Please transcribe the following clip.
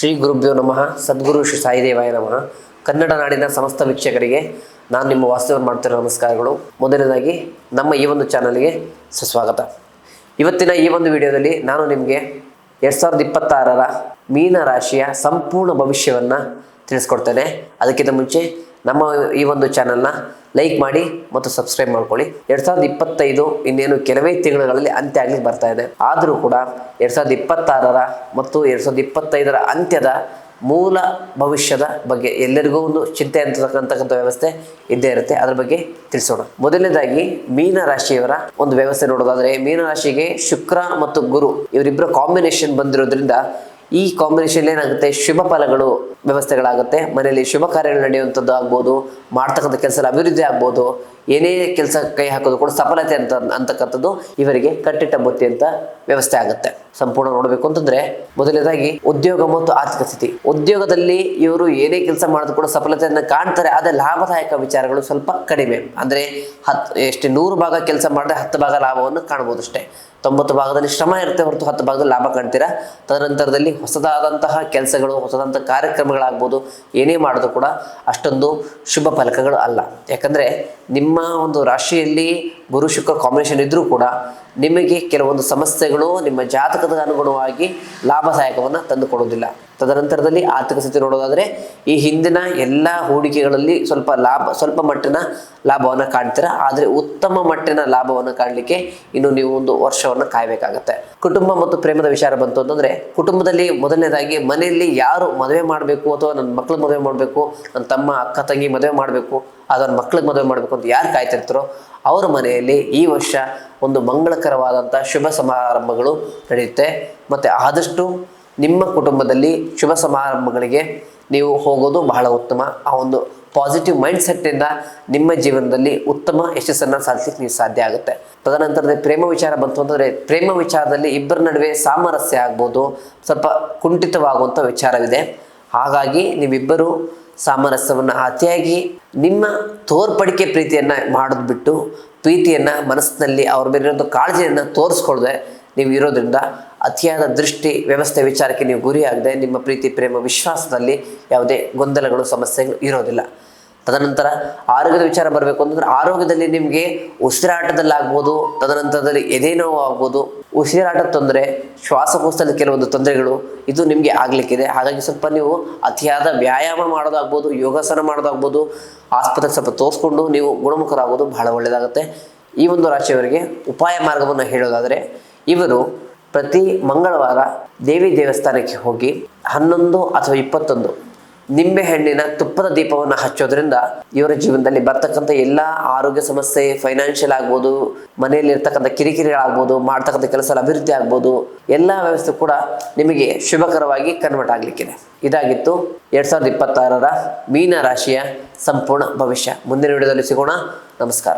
ಶ್ರೀ ಗುರುಭ್ಯೋ ನಮಃ. ಸದ್ಗುರು ಶ್ರೀ ಸಾಯಿದೇವಾಯ ನಮಃ. ಕನ್ನಡ ನಾಡಿನ ಸಮಸ್ತ ವೀಕ್ಷಕರಿಗೆ ನಾನು ನಿಮ್ಮ ವಾಸ್ತವ್ಯ ಮಾಡ್ತಿರೋ ನಮಸ್ಕಾರಗಳು. ಮೊದಲನೇದಾಗಿ ನಮ್ಮ ಈ ಒಂದು ಚಾನಲ್ಗೆ ಸುಸ್ವಾಗತ. ಇವತ್ತಿನ ಈ ಒಂದು ವಿಡಿಯೋದಲ್ಲಿ ನಾನು ನಿಮಗೆ 2026ರ ಮೀನ ರಾಶಿಯ ಸಂಪೂರ್ಣ ಭವಿಷ್ಯವನ್ನು ತಿಳಿಸ್ಕೊಡ್ತೇನೆ. ಅದಕ್ಕಿಂತ ಮುಂಚೆ ನಮ್ಮ ಈ ಒಂದು ಚಾನಲ್ನ ಲೈಕ್ ಮಾಡಿ ಮತ್ತು ಸಬ್ಸ್ಕ್ರೈಬ್ ಮಾಡ್ಕೊಳ್ಳಿ. 2025 ಇನ್ನೇನು ಕೆಲವೇ ತಿಂಗಳುಗಳಲ್ಲಿ ಅಂತ್ಯ ಆಗ್ಲಿಕ್ಕೆ ಬರ್ತಾ ಇದೆ. ಆದರೂ ಕೂಡ 2026ರ ಮತ್ತು 2025ರ ಅಂತ್ಯದ ಮೂಲ ಭವಿಷ್ಯದ ಬಗ್ಗೆ ಎಲ್ಲರಿಗೂ ಒಂದು ಚಿಂತೆ ಅಂತಕ್ಕಂಥ ವ್ಯವಸ್ಥೆ ಇದ್ದೇ ಇರುತ್ತೆ. ಅದ್ರ ಬಗ್ಗೆ ತಿಳಿಸೋಣ. ಮೊದಲನೇದಾಗಿ ಮೀನ ರಾಶಿಯವರ ಒಂದು ವ್ಯವಸ್ಥೆ ನೋಡೋದಾದ್ರೆ, ಮೀನ ರಾಶಿಗೆ ಶುಕ್ರ ಮತ್ತು ಗುರು ಇವರಿಬ್ಬರ ಕಾಂಬಿನೇಷನ್ ಬಂದಿರೋದ್ರಿಂದ ಈ ಕಾಂಬಿನೇಷನ್ ಏನಾಗುತ್ತೆ, ಶುಭ ಫಲಗಳು ವ್ಯವಸ್ಥೆಗಳಾಗುತ್ತೆ. ಮನೆಯಲ್ಲಿ ಶುಭ ಕಾರ್ಯಗಳು ನಡೆಯುವಂಥದ್ದು ಆಗ್ಬೋದು, ಮಾಡ್ತಕ್ಕಂಥ ಕೆಲಸ ಅಭಿವೃದ್ಧಿ ಆಗ್ಬೋದು, ಏನೇ ಕೆಲಸ ಕೈ ಹಾಕೋದು ಕೂಡ ಸಫಲತೆ ಅಂತಕ್ಕಂಥದ್ದು ಇವರಿಗೆ ಕಟ್ಟಿಟ್ಟ ಬುತ್ತಿ ಅಂತ ವ್ಯವಸ್ಥೆ ಆಗುತ್ತೆ. ಸಂಪೂರ್ಣ ನೋಡಬೇಕು ಅಂತಂದ್ರೆ, ಮೊದಲನೇದಾಗಿ ಉದ್ಯೋಗ ಮತ್ತು ಆರ್ಥಿಕ ಸ್ಥಿತಿ. ಉದ್ಯೋಗದಲ್ಲಿ ಇವರು ಏನೇ ಕೆಲಸ ಮಾಡೋದು ಕೂಡ ಸಫಲತೆಯನ್ನು ಕಾಣ್ತಾರೆ. ಆದರೆ ಲಾಭದಾಯಕ ವಿಚಾರಗಳು ಸ್ವಲ್ಪ ಕಡಿಮೆ. ಅಂದ್ರೆ 100 ಭಾಗ ಕೆಲಸ ಮಾಡಿದ್ರೆ 10 ಭಾಗ ಲಾಭವನ್ನು ಕಾಣ್ಬೋದು ಅಷ್ಟೇ. 90 ಭಾಗದಲ್ಲಿ ಶ್ರಮ ಇರುತ್ತೆ ಹೊರತು 10 ಭಾಗದಲ್ಲಿ ಲಾಭ ಕಾಣ್ತೀರಾ. ತದನಂತರದಲ್ಲಿ ಹೊಸದಾದಂತಹ ಕೆಲಸಗಳು, ಹೊಸದಾದಂತಹ ಕಾರ್ಯಕ್ರಮಗಳಾಗ್ಬೋದು, ಏನೇ ಮಾಡೋದು ಕೂಡ ಅಷ್ಟೊಂದು ಶುಭ ಫಲಕಗಳು ಅಲ್ಲ. ಯಾಕಂದ್ರೆ ನಿಮ್ಮ ಒಂದು ರಾಶಿಯಲ್ಲಿ ಗುರು ಶುಕ್ರ ಕಾಂಬಿನೇಷನ್ ಇದ್ರೂ ಕೂಡ ನಿಮಗೆ ಕೆಲವೊಂದು ಸಮಸ್ಯೆಗಳು ನಿಮ್ಮ ಜಾತಕದ ಅನುಗುಣವಾಗಿ ಲಾಭದಾಯಕವನ್ನು ತಂದು ಕೊಡೋದಿಲ್ಲ. ತದನಂತರದಲ್ಲಿ ಆರ್ಥಿಕ ಸ್ಥಿತಿ ನೋಡೋದಾದ್ರೆ, ಈ ಹಿಂದಿನ ಎಲ್ಲ ಹೂಡಿಕೆಗಳಲ್ಲಿ ಸ್ವಲ್ಪ ಮಟ್ಟಿನ ಲಾಭವನ್ನು ಕಾಣ್ತೀರಾ. ಆದರೆ ಉತ್ತಮ ಮಟ್ಟಿನ ಲಾಭವನ್ನು ಕಾಣಲಿಕ್ಕೆ ಇನ್ನು ನೀವು ಒಂದು ವರ್ಷವನ್ನು ಕಾಯಬೇಕಾಗತ್ತೆ. ಕುಟುಂಬ ಮತ್ತು ಪ್ರೇಮದ ವಿಚಾರ ಬಂತು ಅಂತಂದ್ರೆ, ಕುಟುಂಬದಲ್ಲಿ ಮೊದಲನೇದಾಗಿ ಮನೆಯಲ್ಲಿ ಯಾರು ಮದುವೆ ಮಾಡಬೇಕು ಅಥವಾ ನನ್ನ ಮಕ್ಳಿಗೆ ಮದುವೆ ಮಾಡಬೇಕು, ನನ್ನ ತಮ್ಮ ಅಕ್ಕ ತಂಗಿ ಮದುವೆ ಮಾಡಬೇಕು, ಅದರ ಮಕ್ಳಿಗೆ ಮದುವೆ ಮಾಡಬೇಕು ಅಂತ ಯಾರು ಕಾಯ್ತಿರ್ತಾರೋ ಅವರ ಮನೆಯಲ್ಲಿ ಈ ವರ್ಷ ಒಂದು ಮಂಗಳಕರವಾದಂಥ ಶುಭ ಸಮಾರಂಭಗಳು ನಡೆಯುತ್ತೆ. ಮತ್ತು ಆದಷ್ಟು ನಿಮ್ಮ ಕುಟುಂಬದಲ್ಲಿ ಶುಭ ಸಮಾರಂಭಗಳಿಗೆ ನೀವು ಹೋಗೋದು ಬಹಳ ಉತ್ತಮ. ಆ ಒಂದು ಪಾಸಿಟಿವ್ ಮೈಂಡ್ ಸೆಟ್ನಿಂದ ನಿಮ್ಮ ಜೀವನದಲ್ಲಿ ಉತ್ತಮ ಯಶಸ್ಸನ್ನು ಸಾಧಿಸಲಿಕ್ಕೆ ನೀವು ಸಾಧ್ಯ ಆಗುತ್ತೆ. ತದನಂತರದಲ್ಲಿ ಪ್ರೇಮ ವಿಚಾರ ಬಂತು ಅಂತಂದರೆ, ಪ್ರೇಮ ವಿಚಾರದಲ್ಲಿ ಇಬ್ಬರ ನಡುವೆ ಸಾಮರಸ್ಯ ಆಗ್ಬೋದು, ಸ್ವಲ್ಪ ಕುಂಠಿತವಾಗುವಂಥ ವಿಚಾರವಿದೆ. ಹಾಗಾಗಿ ನೀವಿಬ್ಬರು ಸಾಮರಸ್ಯವನ್ನು ಅತಿಯಾಗಿ ನಿಮ್ಮ ತೋರ್ಪಡಿಕೆ ಪ್ರೀತಿಯನ್ನು ಮಾಡೋದು ಬಿಟ್ಟು, ಪ್ರೀತಿಯನ್ನು ಮನಸ್ಸಿನಲ್ಲಿ ಅವ್ರ ಮೇಲಿರೋದು ಕಾಳಜಿಯನ್ನು ತೋರಿಸ್ಕೊಳ್ದೆ ನೀವು ಇರೋದ್ರಿಂದ ಅತಿಯಾದ ದೃಷ್ಟಿ ವ್ಯವಸ್ಥೆ ವಿಚಾರಕ್ಕೆ ನೀವು ಗುರಿಯಾಗದೆ ನಿಮ್ಮ ಪ್ರೀತಿ ಪ್ರೇಮ ವಿಶ್ವಾಸದಲ್ಲಿ ಯಾವುದೇ ಗೊಂದಲಗಳು ಸಮಸ್ಯೆಗಳು ಇರೋದಿಲ್ಲ. ತದನಂತರ ಆರೋಗ್ಯದ ವಿಚಾರ ಬರಬೇಕು ಅಂತಂದ್ರೆ, ಆರೋಗ್ಯದಲ್ಲಿ ನಿಮಗೆ ಉಸಿರಾಟದಲ್ಲಾಗ್ಬೋದು, ತದನಂತರದಲ್ಲಿ ಎದೆ ನೋವು ಆಗ್ಬೋದು, ಉಸಿರಾಟದ ತೊಂದರೆ, ಶ್ವಾಸಕೋಶದಲ್ಲಿ ಕೆಲವೊಂದು ತೊಂದರೆಗಳು ಇದು ನಿಮಗೆ ಆಗ್ಲಿಕ್ಕಿದೆ. ಹಾಗಾಗಿ ಸ್ವಲ್ಪ ನೀವು ಅತಿಯಾದ ವ್ಯಾಯಾಮ ಮಾಡೋದಾಗ್ಬೋದು, ಯೋಗಾಸನ ಮಾಡೋದಾಗ್ಬೋದು, ಆಸ್ಪತ್ರೆಗೆ ಸ್ವಲ್ಪ ತೋರಿಸ್ಕೊಂಡು ನೀವು ಗುಣಮುಖರಾಗೋದು ಬಹಳ ಒಳ್ಳೆಯದಾಗುತ್ತೆ. ಈ ಒಂದು ರಾಶಿಯವರಿಗೆ ಉಪಾಯ ಮಾರ್ಗವನ್ನು ಹೇಳೋದಾದರೆ, ಇವರು ಪ್ರತಿ ಮಂಗಳವಾರ ದೇವಿ ದೇವಸ್ಥಾನಕ್ಕೆ ಹೋಗಿ 11 ಅಥವಾ 21 ನಿಂಬೆಹಣ್ಣಿನ ತುಪ್ಪದ ದೀಪವನ್ನು ಹಚ್ಚೋದ್ರಿಂದ ಇವರ ಜೀವನದಲ್ಲಿ ಬರ್ತಕ್ಕಂಥ ಎಲ್ಲ ಆರೋಗ್ಯ ಸಮಸ್ಯೆ, ಫೈನಾನ್ಷಿಯಲ್ ಆಗ್ಬೋದು, ಮನೆಯಲ್ಲಿ ಇರ್ತಕ್ಕಂಥ ಕಿರಿಕಿರಿಗಳಾಗ್ಬೋದು, ಮಾಡ್ತಕ್ಕಂಥ ಕೆಲಸ ಅಭಿವೃದ್ಧಿ ಆಗ್ಬೋದು, ಎಲ್ಲ ವ್ಯವಸ್ಥೆ ಕೂಡ ನಿಮಗೆ ಶುಭಕರವಾಗಿ ಕನ್ವರ್ಟ್ ಆಗಲಿಕ್ಕಿದೆ. ಇದಾಗಿತ್ತು 2026ರ ಮೀನ ರಾಶಿಯ ಸಂಪೂರ್ಣ ಭವಿಷ್ಯ. ಮುಂದಿನ ವಿಡಿಯೋದಲ್ಲಿ ಸಿಗೋಣ. ನಮಸ್ಕಾರ.